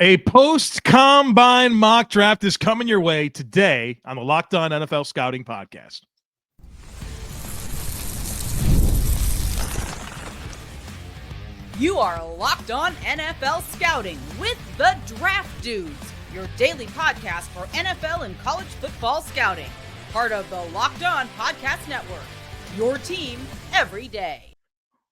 A post-combine mock draft is coming your way today on the Locked On NFL Scouting Podcast. You are Locked On NFL Scouting with the Draft Dudes, your daily podcast for NFL and college football scouting. Part of the Locked On Podcast Network, your team every day.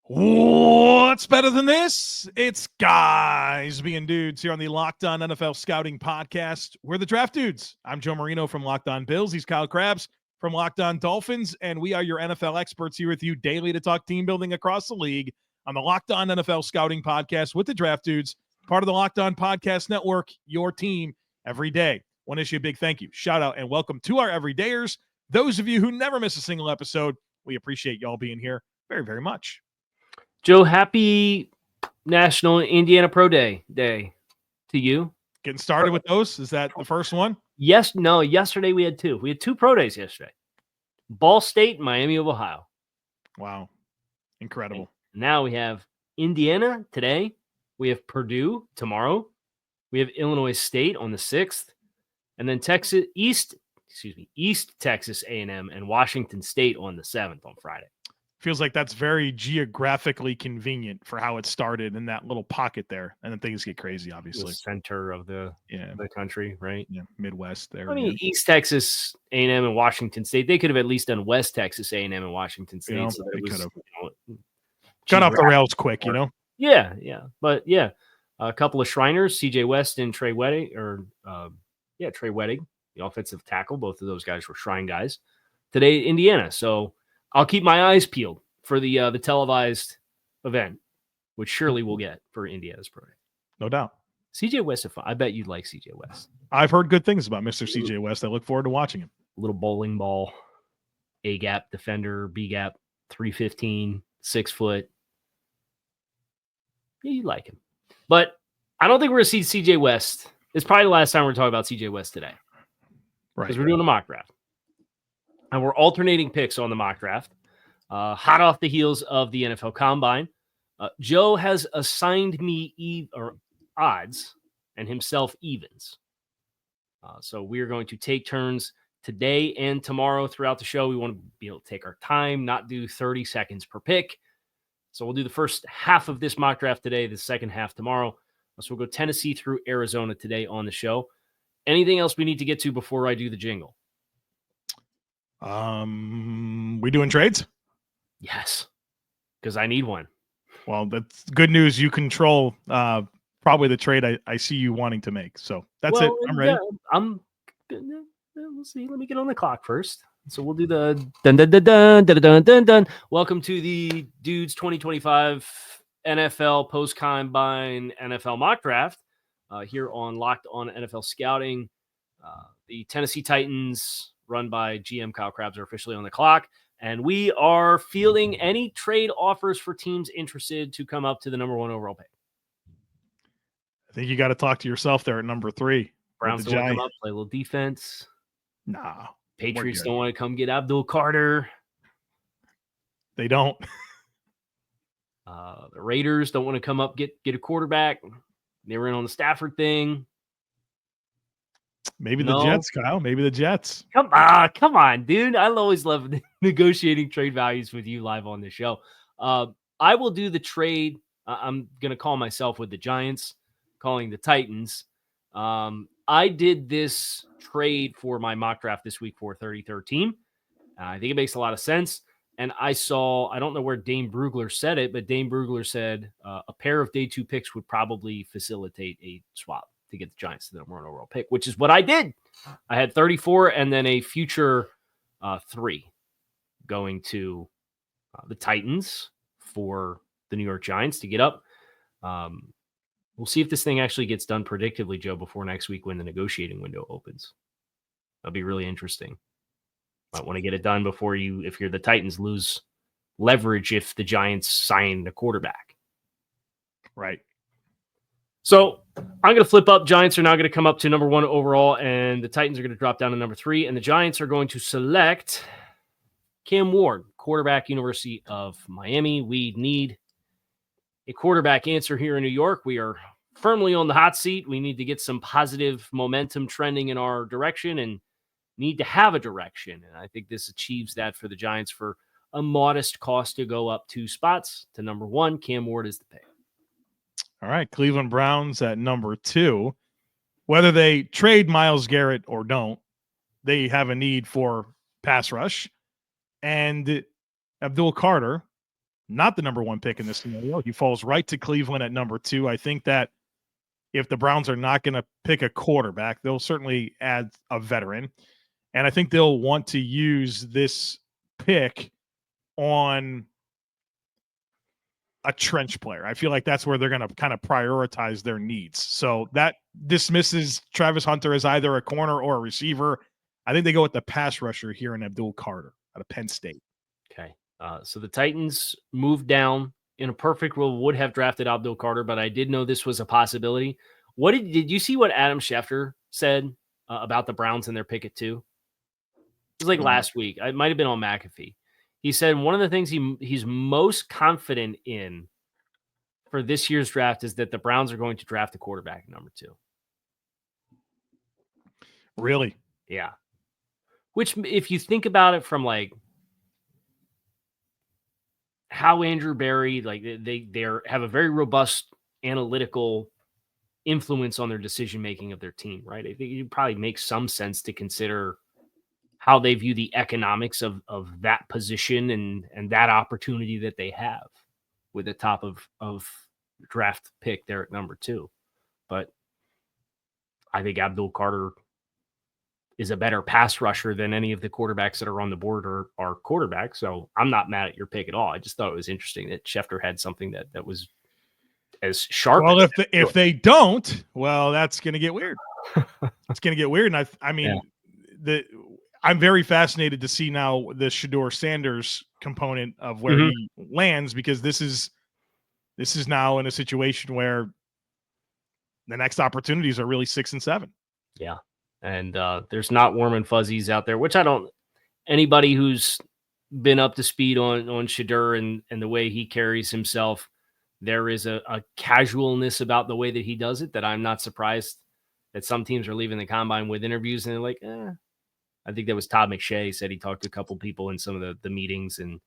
What's better than this? It's guys being dudes here on the Locked On NFL Scouting Podcast. We're the Draft Dudes. I'm Joe Marino from Locked On Bills. He's Kyle Crabbs from Locked On Dolphins, and we are your NFL experts here with you daily to talk team building across the league on the Locked On NFL Scouting Podcast with the Draft Dudes, part of the Locked On Podcast Network, your team every day. Want to issue a big thank you, shout out, and welcome to our everydayers. Those of you who never miss a single episode, we appreciate y'all being here very, very much. Joe, happy National Indiana Pro Day to you. Getting started with those? Is that the first one? Yesterday we had two. We had two pro days yesterday. Ball State and Miami of Ohio. Wow. Incredible. And now we have Indiana today. We have Purdue tomorrow. We have Illinois State on the 6th. And then East Texas A&M and Washington State on the 7th on Friday. Feels like that's very geographically convenient for how it started in that little pocket there. And then things get crazy, obviously. The center of the country, right? Yeah, Midwest there. I mean, East Texas A&M and Washington State, they could have at least done West Texas A&M and Washington State. Yeah, so that they it was, could have. Got off the rails quick, you know? Yeah. But, yeah, a couple of Shriners, CJ West and Trey Wedding, Trey Wedding, the offensive tackle. Both of those guys were Shrine guys. Today, Indiana. So I'll keep my eyes peeled for the televised event, which surely we'll get for Indiana's pro day. No doubt. CJ West, I bet you'd like CJ West. I've heard good things about Mr. CJ West. I look forward to watching him. A little bowling ball, A-gap defender, B-gap, 315, 6 foot. Yeah, you'd like him. But I don't think we're going to see CJ West. It's probably the last time we're talking about CJ West today. Right. Because we're doing a mock draft. And we're alternating picks on the mock draft, hot off the heels of the NFL Combine. Joe has assigned me odds and himself evens. So we're going to take turns today and tomorrow throughout the show. We want to be able to take our time, not do 30 seconds per pick. So we'll do the first half of this mock draft today, the second half tomorrow. So we'll go Tennessee through Arizona today on the show. Anything else we need to get to before I do the jingle? We doing trades? Yes, because I need one. Well, that's good news. You control probably the trade I see you wanting to make. So that's it. I'm ready. Yeah, we'll see. Let me get on the clock first. So we'll do the dun dun dun dun dun dun dun dun. Welcome to the Dudes 2025 NFL post-combine NFL mock draft here on Locked On NFL Scouting. The Tennessee Titans, run by GM Kyle Crabbs, are officially on the clock, and we are fielding any trade offers for teams interested to come up to the number 1 overall pick. I think you got to talk to yourself there at number 3. Browns don't want to come up, play a little defense. Nah. Patriots don't want to come get Abdul Carter. They don't. The Raiders don't want to come up, get a quarterback. They were in on the Stafford thing. Maybe the Jets, Kyle. Maybe the Jets. Come on, dude. I always love negotiating trade values with you live on the show. I will do the trade. I'm going to call myself with the Giants, calling the Titans. I did this trade for my mock draft this week for 33rd team. I think it makes a lot of sense. And I don't know where Dane Brugler said it, but Dane Brugler said a pair of day 2 picks would probably facilitate a swap to get the Giants to the number 1 overall pick, which is what I did. I had 34 and then a future 3 going to the Titans for the New York Giants to get up. We'll see if this thing actually gets done predictably, Joe, before next week when the negotiating window opens. That'll be really interesting. Might want to get it done before if you're the Titans, lose leverage if the Giants sign the quarterback. Right. So I'm going to flip up. Giants are now going to come up to number 1 overall, and the Titans are going to drop down to number 3, and the Giants are going to select Cam Ward, quarterback, University of Miami. We need a quarterback answer here in New York. We are firmly on the hot seat. We need to get some positive momentum trending in our direction and need to have a direction. And I think this achieves that for the Giants for a modest cost to go up 2 spots to number 1. Cam Ward is the pick. All right, Cleveland Browns at number 2. Whether they trade Myles Garrett or don't, they have a need for pass rush. And Abdul Carter, not the number 1 pick in this scenario, he falls right to Cleveland at number 2. I think that if the Browns are not going to pick a quarterback, they'll certainly add a veteran. And I think they'll want to use this pick on a trench player. I feel like that's where they're going to kind of prioritize their needs. So that dismisses Travis Hunter as either a corner or a receiver. I think they go with the pass rusher here in Abdul Carter out of Penn State. Okay. So the Titans moved down. In a perfect world, would have drafted Abdul Carter, but I did know this was a possibility. What did you see what Adam Schefter said about the Browns and their pick at 2? It was like last week. It might have been on McAfee. He said one of the things he's most confident in for this year's draft is that the Browns are going to draft a quarterback at number 2. Really? Yeah. Which, if you think about it from like how Andrew Berry, like they have a very robust analytical influence on their decision making of their team, right? I think it probably makes some sense to consider how they view the economics of that position and that opportunity that they have with the top of draft pick there at number 2. But I think Abdul Carter is a better pass rusher than any of the quarterbacks that are on the board or are quarterbacks. So I'm not mad at your pick at all. I just thought it was interesting that Schefter had something that was as sharp. Well, if they don't, well, that's going to get weird. It's going to get weird. And I mean, I'm very fascinated to see now the Shedeur Sanders component of where he lands, because this is now in a situation where the next opportunities are really 6 and 7. Yeah. And there's not warm and fuzzies out there, which anybody who's been up to speed on Shedeur and the way he carries himself, there is a casualness about the way that he does it that I'm not surprised that some teams are leaving the combine with interviews and they're like, I think that was Todd McShay said he talked to a couple people in some of the meetings and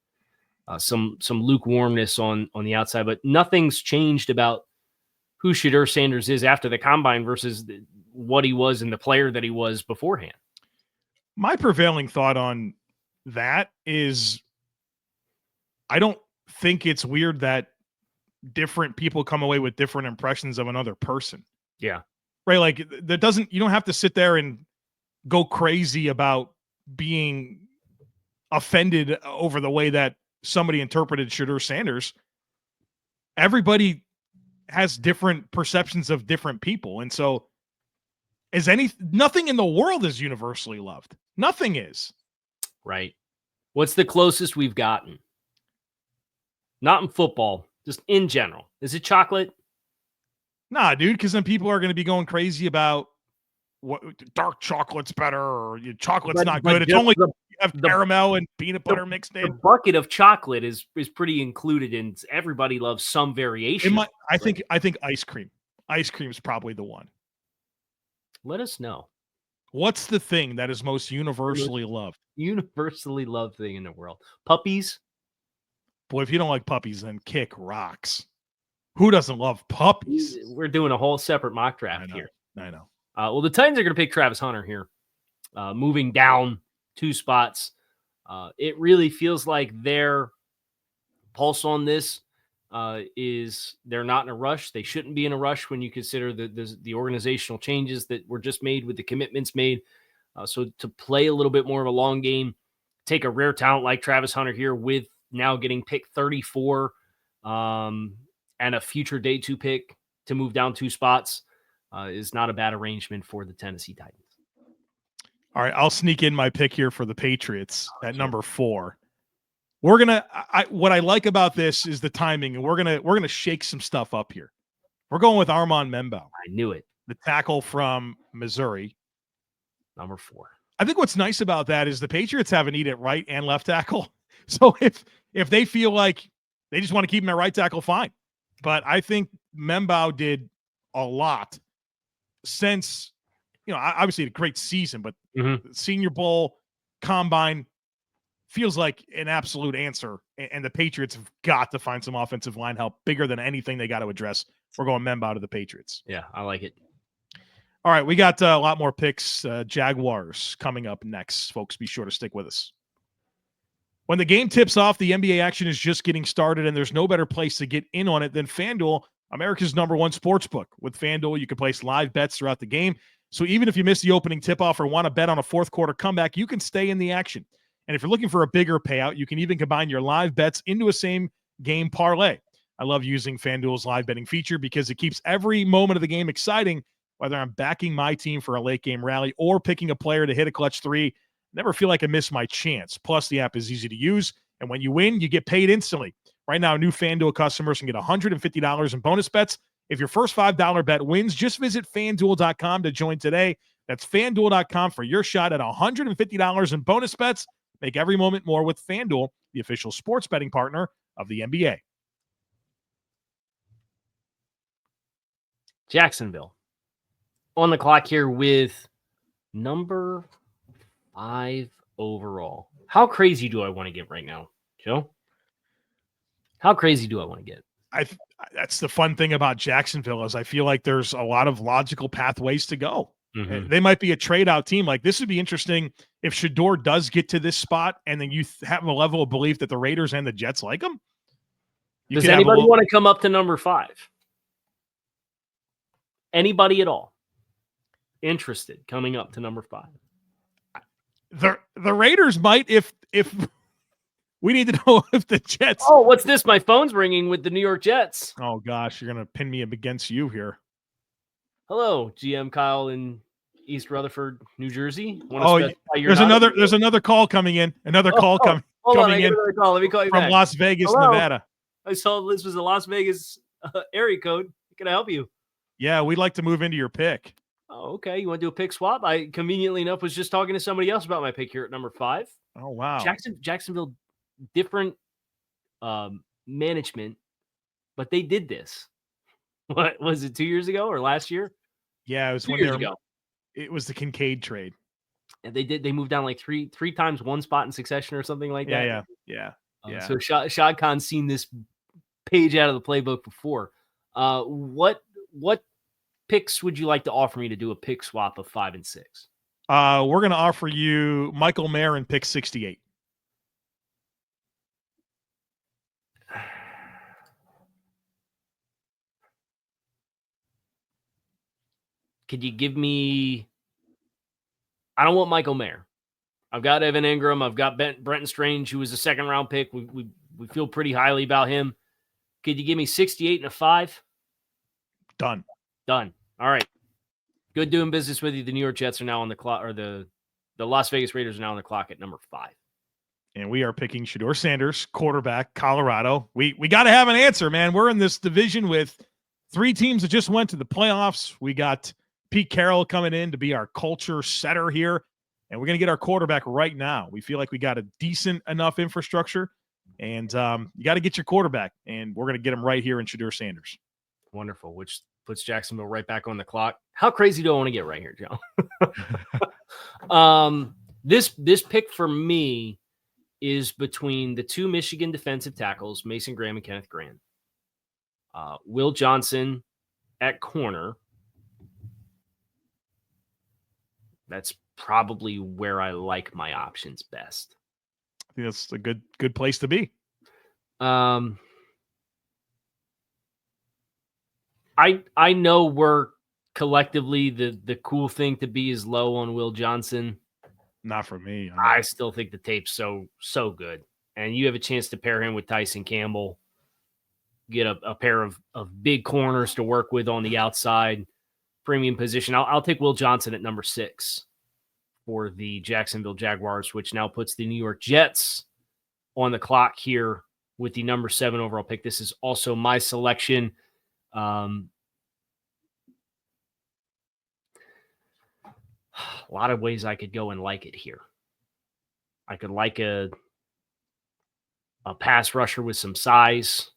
some lukewarmness on the outside, but nothing's changed about who Shedeur Sanders is after the combine versus what he was and the player that he was beforehand. My prevailing thought on that is I don't think it's weird that different people come away with different impressions of another person. Yeah. Right. Like you don't have to sit there and go crazy about being offended over the way that somebody interpreted Shedeur Sanders. Everybody has different perceptions of different people. And so nothing in the world is universally loved. Nothing is. Right. What's the closest we've gotten? Not in football, just in general. Is it chocolate? Nah, dude, because then people are going to be going crazy about what dark chocolate's better or chocolate's not good. It's only have caramel and peanut butter mixed in. The bucket of chocolate is pretty included in. Everybody loves some variation. I think ice cream. Ice cream is probably the one. Let us know. What's the thing that is most universally loved? Universally loved thing in the world. Puppies. Boy, if you don't like puppies, then kick rocks. Who doesn't love puppies? We're doing a whole separate mock draft here. I know. Well, the Titans are going to pick Travis Hunter here, moving down 2 spots. It really feels like their pulse on this is they're not in a rush. They shouldn't be in a rush when you consider the organizational changes that were just made with the commitments made. So to play a little bit more of a long game, take a rare talent like Travis Hunter here with now getting picked 34 and a future day 2 pick to move down 2 spots is not a bad arrangement for the Tennessee Titans. All right, I'll sneak in my pick here for the Patriots at number 4. We're gonna. What I like about this is the timing, and we're gonna shake some stuff up here. We're going with Armand Membo. I knew it. The tackle from Missouri, number 4. I think what's nice about that is the Patriots have a need at right and left tackle. So if they feel like they just want to keep him at right tackle, fine. But I think Membo did a lot since, obviously a great season, but Senior Bowl, Combine feels like an absolute answer. And the Patriots have got to find some offensive line help bigger than anything they got to address. We're going Memba to the Patriots. Yeah, I like it. All right, we got a lot more picks. Jaguars coming up next. Folks, be sure to stick with us. When the game tips off, the NBA action is just getting started, and there's no better place to get in on it than FanDuel, America's #1 sportsbook. With FanDuel, you can place live bets throughout the game. So even if you miss the opening tip-off or want to bet on a fourth quarter comeback, you can stay in the action. And if you're looking for a bigger payout, you can even combine your live bets into a same-game parlay. I love using FanDuel's live betting feature because it keeps every moment of the game exciting, whether I'm backing my team for a late-game rally or picking a player to hit a clutch three. Never feel like I miss my chance. Plus, the app is easy to use, and when you win, you get paid instantly. Right now, new FanDuel customers can get $150 in bonus bets. If your first $5 bet wins, just visit FanDuel.com to join today. That's FanDuel.com for your shot at $150 in bonus bets. Make every moment more with FanDuel, the official sports betting partner of the NBA. Jacksonville on the clock here with number 5 overall. How crazy do I want to get right now, Joe? How crazy do I want to get? That's the fun thing about Jacksonville is I feel like there's a lot of logical pathways to go. They might be a trade-out team. Like, this would be interesting if Shedeur does get to this spot, and then you have a level of belief that the Raiders and the Jets like him. Does anybody want to come up to number 5? Anybody at all interested coming up to number 5? The Raiders might if we need to know if the Jets. Oh, what's this? My phone's ringing with the New York Jets. Oh gosh, you're gonna pin me against you here. Hello, GM Kyle in East Rutherford, New Jersey. There's another call coming in. Another call coming in. Call. Let me call you from back. Las Vegas, Hello. Nevada. I saw this was a Las Vegas area code. Can I help you? Yeah, we'd like to move into your pick. Oh, okay. You want to do a pick swap? I conveniently enough was just talking to somebody else about my pick here at number 5. Oh wow, Jacksonville, different management, but they did this. What was it? 2 years ago or last year? Yeah, it was 2 years ago. It was the Kincaid trade, and they moved down like three times one spot in succession or something like that. Yeah. So Shad Khan's seen this page out of the playbook before. What picks would you like to offer me to do a pick swap of 5 and 6? We're going to offer you Michael Mayer and pick 68. Could you give me? I don't want Michael Mayer. I've got Evan Ingram. I've got Brenton Strange, who was a second-round pick. We feel pretty highly about him. Could you give me 68 and a 5? Done. All right. Good doing business with you. The New York Jets are now on the clock, or the Las Vegas Raiders are now on the clock at number 5. And we are picking Shedeur Sanders, quarterback, Colorado. We got to have an answer, man. We're in this division with 3 teams that just went to the playoffs. We got Pete Carroll coming in to be our culture setter here, and we're going to get our quarterback right now. We feel like we got a decent enough infrastructure, and you got to get your quarterback, and we're going to get him right here in Shedeur Sanders. Wonderful, which puts Jacksonville right back on the clock. How crazy do I want to get right here, Joe? This pick for me is between the 2 Michigan defensive tackles, Mason Graham and Kenneth Grant. Will Johnson at corner. That's probably where I like my options best. I think that's a good place to be. I know we're collectively the cool thing to be is low on Will Johnson. Not for me. I still think the tape's so good. And you have a chance to pair him with Tyson Campbell, get a pair of big corners to work with on the outside, premium position. I'll take Will Johnson at number 6 for the Jacksonville Jaguars, which now puts the New York Jets on the clock here with the number 7 overall pick. This is also my selection. A lot of ways I could go and like it here. I could like a pass rusher with some size.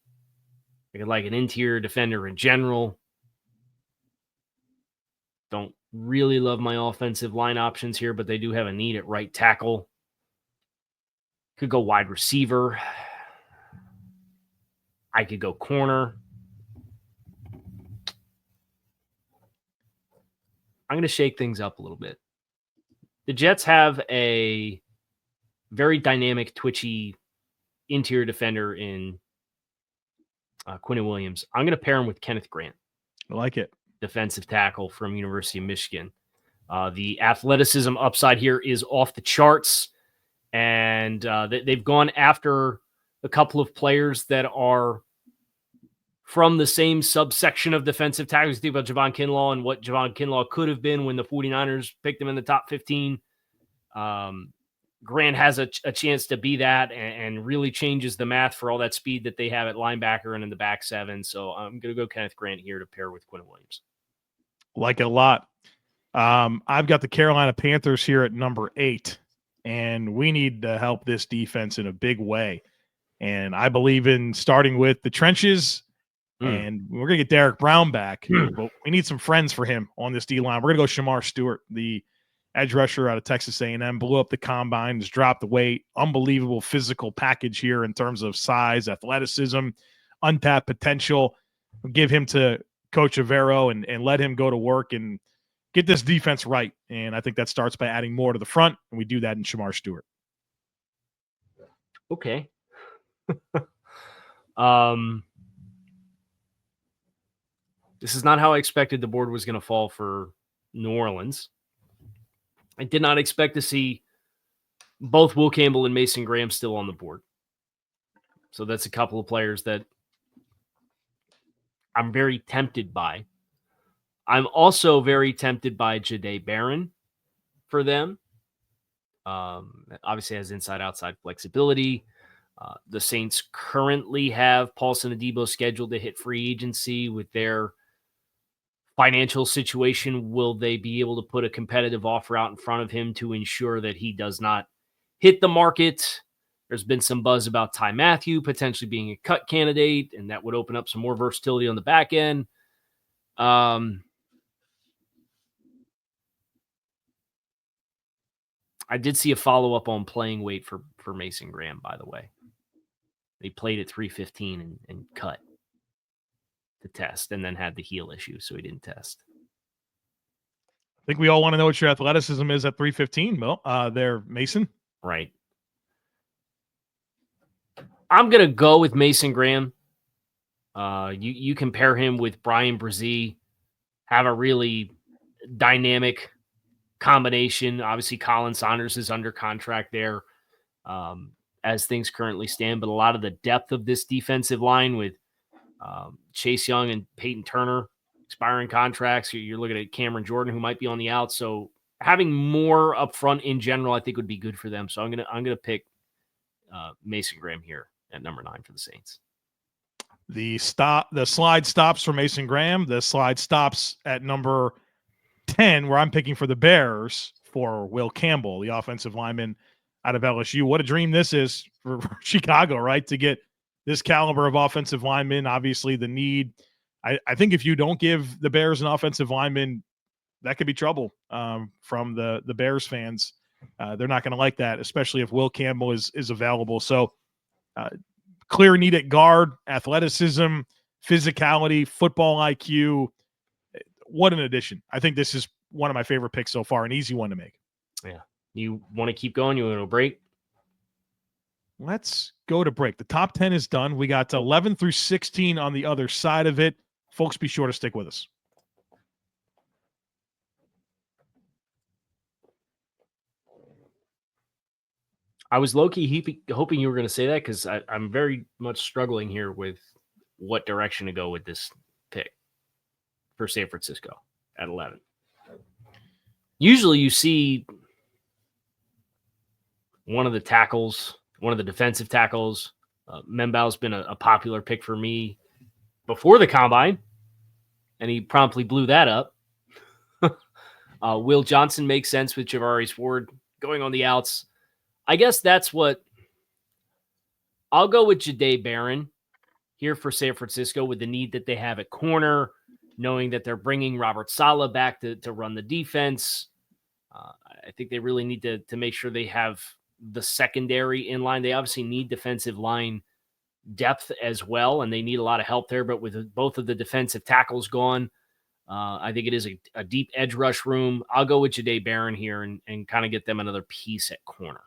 I could like an interior defender in general. Don't really love my offensive line options here, but they do have a need at right tackle. Could go wide receiver. I could go corner. I'm going to shake things up a little bit. The Jets have a very dynamic, twitchy interior defender in Quinnen Williams. I'm going to pair him with Kenneth Grant. I like it. Defensive tackle from University of Michigan. The athleticism upside here is off the charts, and they've gone after a couple of players that are from the same subsection of defensive tackles. Think about Javon Kinlaw and what Javon Kinlaw could have been when the 49ers picked him in the top 15. Grant has a chance to be that and really changes the math for all that speed that they have at linebacker and in the back seven. So I'm going to go Kenneth Grant here to pair with Quinnen Williams. Like it a lot. I've got the Carolina Panthers here at number 8, and we need to help this defense in a big way. And I believe in starting with the trenches, and we're going to get Derek Brown back, but we need some friends for him on this D-line. We're going to go Shamar Stewart, the edge rusher out of Texas A&M, blew up the combine, has dropped the weight, unbelievable physical package here in terms of size, athleticism, untapped potential. Give him to Coach Avero and let him go to work and get this defense right. And I think that starts by adding more to the front, and we do that in Shamar Stewart. Okay. This is not how I expected the board was going to fall for New Orleans. I did not expect to see both Will Campbell and Mason Graham still on the board. So that's a couple of players that I'm very tempted by. I'm also very tempted by Jahdae Barron for them. Obviously has inside-outside flexibility. The Saints currently have Paulson Adebo scheduled to hit free agency with their financial situation. Will they be able to put a competitive offer out in front of him to ensure that he does not hit the market? There's been some buzz about Ty Matthew potentially being a cut candidate, and that would open up some more versatility on the back end. I did see a follow-up on playing weight for Mason Graham, by the way. He played at 315 and cut the test and then had the heel issue, so he didn't test. I think we all want to know what your athleticism is at 315, Bill. There, Mason. Right. I'm going to go with Mason Graham. You compare him with Brian Brzee, have a really dynamic combination. Obviously, Colin Saunders is under contract there as things currently stand, but a lot of the depth of this defensive line with Chase Young and Peyton Turner expiring contracts. You're looking at Cameron Jordan, who might be on the out. So having more up front in general, I think would be good for them. So I'm gonna pick Mason Graham here at number 9 for the Saints. The slide stops for Mason Graham. The slide stops at number 10, where I'm picking for the Bears for Will Campbell, the offensive lineman out of LSU. What a dream this is for Chicago, right? To get this caliber of offensive lineman. Obviously the need. I think if you don't give the Bears an offensive lineman, that could be trouble from the Bears fans. They're not going to like that, especially if Will Campbell is available. So clear need at guard, athleticism, physicality, football IQ. What an addition. I think this is one of my favorite picks so far, an easy one to make. Yeah. You want to keep going? You want to break? Let's go to break. The top 10 is done. We got 11 through 16 on the other side of it. Folks, be sure to stick with us. I was low-key hoping you were going to say that because I'm very much struggling here with what direction to go with this pick for San Francisco at 11. Usually you see one of the tackles, one of the defensive tackles. Membau's been a popular pick for me before the combine, and he promptly blew that up. Will Johnson makes sense with Javaris Ford going on the outs. I guess that's what I'll go with. Jahdae Barron here for San Francisco with the need that they have at corner. knowing that they're bringing Robert Saleh back to run the defense. I think they really need to make sure they have the secondary in line. They obviously need defensive line depth as well, and they need a lot of help there. But with both of the defensive tackles gone, I think it is a deep edge rush room. I'll go with Jahdae Barron here and kind of get them another piece at corner.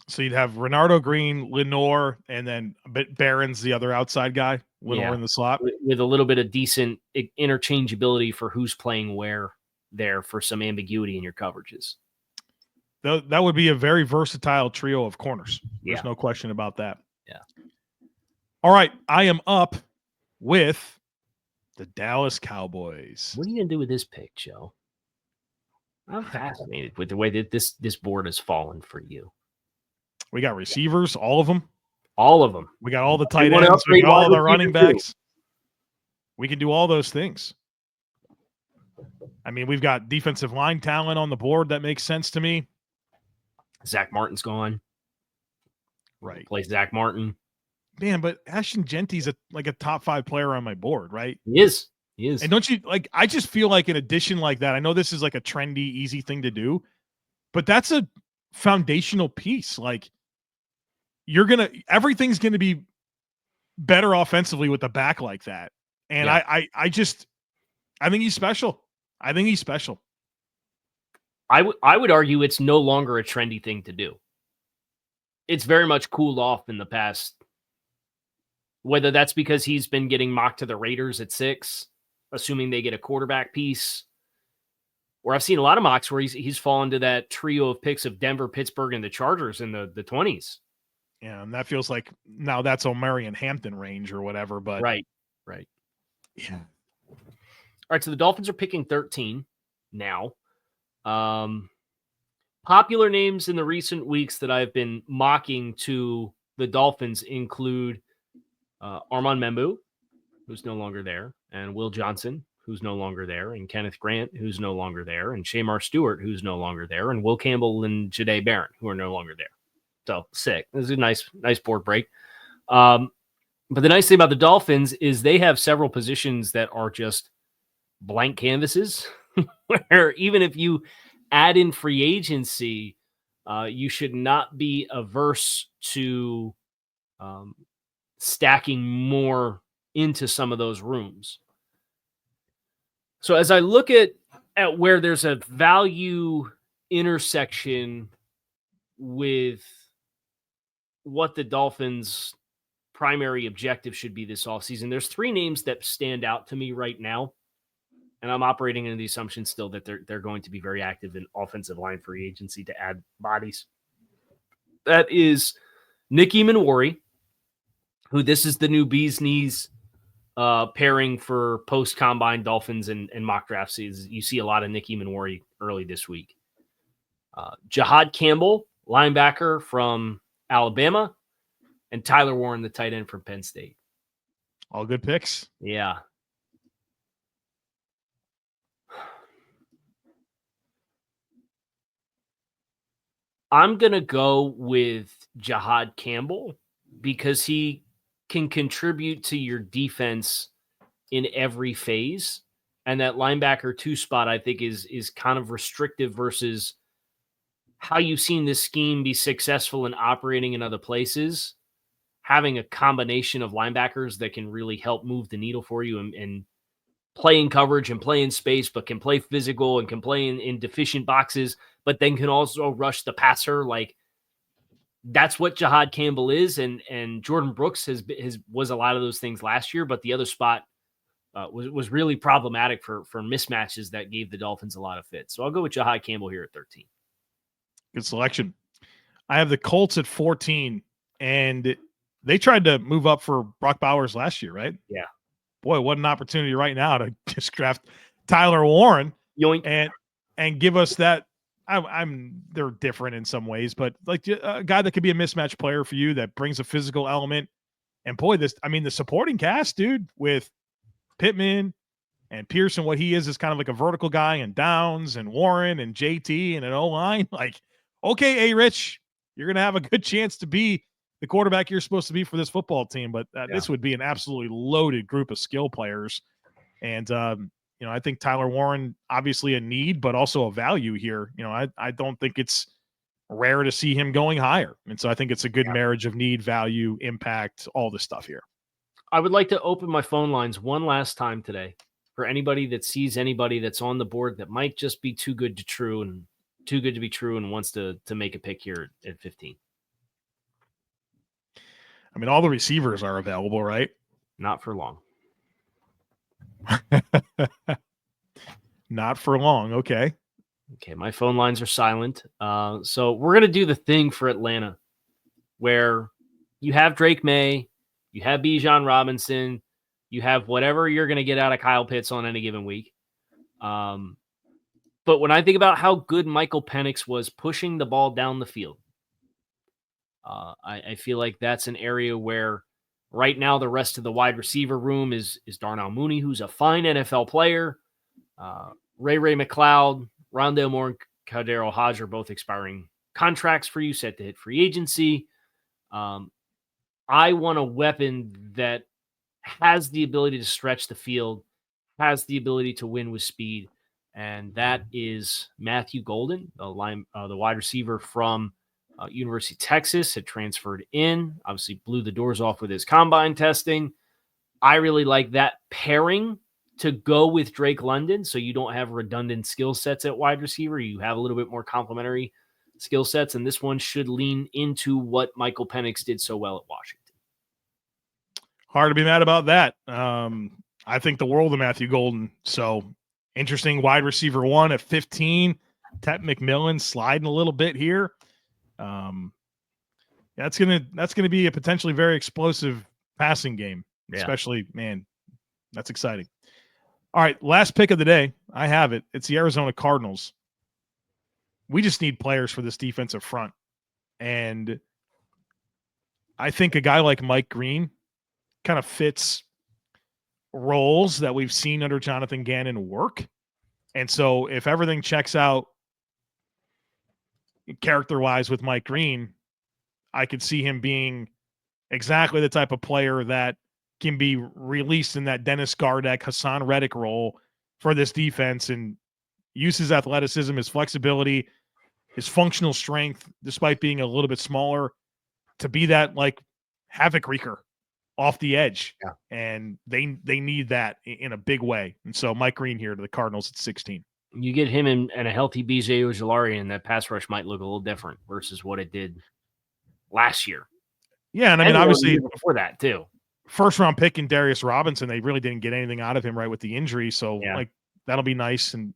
So you'd have Renardo Green, Lenore, and then Barron's the other outside guy, Lenore in the slot. With a little bit of decent interchangeability for who's playing where there for some ambiguity in your coverages. That would be a very versatile trio of corners. There's Yeah. no question about that. Yeah. All right. I am up with the Dallas Cowboys. What are you going to do with this pick, Joe? I'm fascinated with the way that this board has fallen for you. We got receivers, all of them. All of them. We got all the tight ends. We got all the running backs. We can do all those things. I mean, we've got defensive line talent on the board. That makes sense to me. Zach Martin's gone. Right. Play Zach Martin. Man, but Ashton Genty's like a top 5 player on my board, right? He is. And don't you like, I just feel like an addition like that, I know this is like a trendy, easy thing to do, but that's a foundational piece. Like everything's going to be better offensively with a back like that. And yeah. I think he's special. I think he's special. I would argue it's no longer a trendy thing to do. It's very much cooled off in the past. Whether that's because he's been getting mocked to the Raiders at 6, assuming they get a quarterback piece, or I've seen a lot of mocks where he's fallen to that trio of picks of Denver, Pittsburgh, and the Chargers in the 20s. Yeah, and that feels like now that's O'Marion Hampton range or whatever. But right. Yeah. All right, so the Dolphins are picking 13 now. Popular names in the recent weeks that I've been mocking to the Dolphins include Armand Membu, who's no longer there, and Will Johnson, who's no longer there, and Kenneth Grant, who's no longer there, and Shamar Stewart, who's no longer there, and Will Campbell and Jahdae Barron, who are no longer there. So sick. This is a nice board break. But the nice thing about the Dolphins is they have several positions that are just blank canvases, where even if you add in free agency, you should not be averse to stacking more into some of those rooms. So as I look at where there's a value intersection with what the Dolphins' primary objective should be this offseason, there's 3 names that stand out to me right now. And I'm operating in the assumption still that they're going to be very active in offensive line free agency to add bodies. That is Nicky Manwari, who this is the new bee's knees pairing for post-combine Dolphins and mock draft seasons. You see a lot of Nicky Manwari early this week. Jahad Campbell, linebacker from Alabama, and Tyler Warren, the tight end from Penn State. All good picks. Yeah. I'm going to go with Jahad Campbell because he can contribute to your defense in every phase. And that linebacker 2 spot, I think, is kind of restrictive versus how you've seen this scheme be successful in operating in other places. Having a combination of linebackers that can really help move the needle for you and play in coverage and play in space, but can play physical and can play in deficient boxes, but then can also rush the passer. Like, that's what Jahad Campbell is. And Jordan Brooks was a lot of those things last year, but the other spot was really problematic for mismatches that gave the Dolphins a lot of fits. So I'll go with Jahad Campbell here at 13. Good selection. I have the Colts at 14, and they tried to move up for Brock Bowers last year, right? Yeah. Boy, what an opportunity right now to just draft Tyler Warren. Yoink. and give us that. They're different in some ways, but like a guy that could be a mismatch player for you that brings a physical element. And boy, the supporting cast, dude, with Pittman and Pearson, what he is kind of like a vertical guy, and Downs and Warren and JT and an O-line. Like, okay, Rich, you're going to have a good chance to be the quarterback you're supposed to be for this football team, but this would be an absolutely loaded group of skill players. And, I think Tyler Warren, obviously a need, but also a value here. I don't think it's rare to see him going higher. And so I think it's a good marriage of need, value, impact, all this stuff here. I would like to open my phone lines one last time today for anybody that sees anybody that's on the board that might just be too good to be true and wants to make a pick here at 15. I mean, all the receivers are available, right? Not for long. Not for long. Okay. Okay, my phone lines are silent. So we're going to do the thing for Atlanta where you have Drake May, you have Bijan Robinson, you have whatever you're going to get out of Kyle Pitts on any given week. But when I think about how good Michael Penix was pushing the ball down the field, I feel like that's an area where right now the rest of the wide receiver room is Darnell Mooney, who's a fine NFL player. Ray McLeod, Rondale Moore, and Cardero Hodge are both expiring contracts for you, set to hit free agency. I want a weapon that has the ability to stretch the field, has the ability to win with speed, and that is Matthew Golden, the wide receiver from University of Texas, had transferred in, obviously blew the doors off with his combine testing. I really like that pairing to go with Drake London, so you don't have redundant skill sets at wide receiver. You have a little bit more complementary skill sets, and this one should lean into what Michael Penix did so well at Washington. Hard to be mad about that. I think the world of Matthew Golden. So interesting wide receiver 1 at 15. Tet McMillan sliding a little bit here. That's gonna be a potentially very explosive passing game. Yeah. Especially, man, that's exciting. All right, last pick of the day. I have it. It's the Arizona Cardinals. We just need players for this defensive front. And I think a guy like Mike Green kind of fits roles that we've seen under Jonathan Gannon work. And so if everything checks out character-wise with Mike Green, I could see him being exactly the type of player that can be released in that Dennis Gardeck, Hassan Reddick role for this defense and use his athleticism, his flexibility, his functional strength, despite being a little bit smaller, to be that like havoc wreaker off the edge. Yeah. And they need that in a big way. And so Mike Green here to the Cardinals at 16. You get him and a healthy BJ Ojulari, and that pass rush might look a little different versus what it did last year. Yeah, and I mean, obviously before that too. First round pick in Darius Robinson, they really didn't get anything out of him right with the injury. So like that'll be nice. And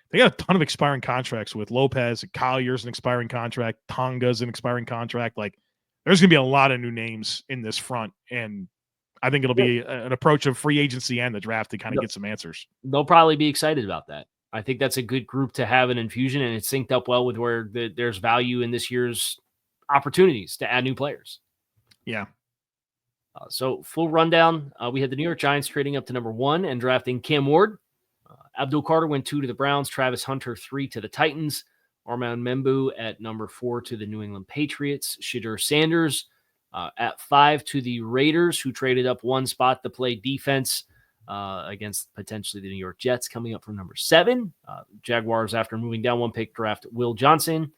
they got a ton of expiring contracts with Lopez and Collier's an expiring contract. Tonga's an expiring contract. Like there's going to be a lot of new names in this front. And I think it'll be an approach of free agency and the draft to kind of get some answers. They'll probably be excited about that. I think that's a good group to have an infusion, and it's synced up well with where there's value in this year's opportunities to add new players. Yeah. So full rundown. We had the New York Giants trading up to number 1 and drafting Cam Ward. Abdul Carter went 2 to the Browns. Travis Hunter 3 to the Titans. Armand Membu at number 4 to the New England Patriots. Shedeur Sanders at 5 to the Raiders, who traded up 1 spot to play defense against potentially the New York Jets, coming up from number 7. Jaguars, after moving down 1 pick, draft Will Johnson.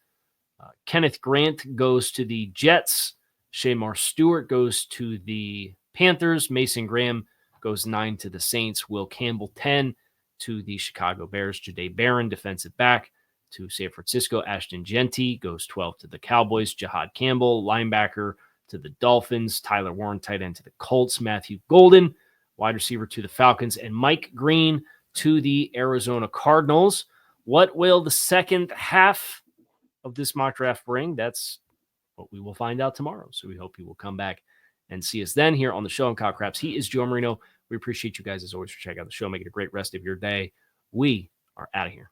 Kenneth Grant goes to the Jets. Shamar Stewart goes to the Panthers. Mason Graham goes 9 to the Saints. Will Campbell 10 to the Chicago Bears. Jahdae Barron, defensive back, to San Francisco. Ashton Genty goes 12 to the Cowboys. Jihad Campbell, linebacker, to the Dolphins. Tyler Warren, tight end, to the Colts. Matthew Golden, wide receiver, to the Falcons. And Mike Green to the Arizona Cardinals. What will the second half of this mock draft bring? That's what we will find out tomorrow. So we hope you will come back and see us then here on the show. I'm Kyle Crabbs. He is Joe Marino. We appreciate you guys as always for checking out the show. Make it a great rest of your day. We are out of here.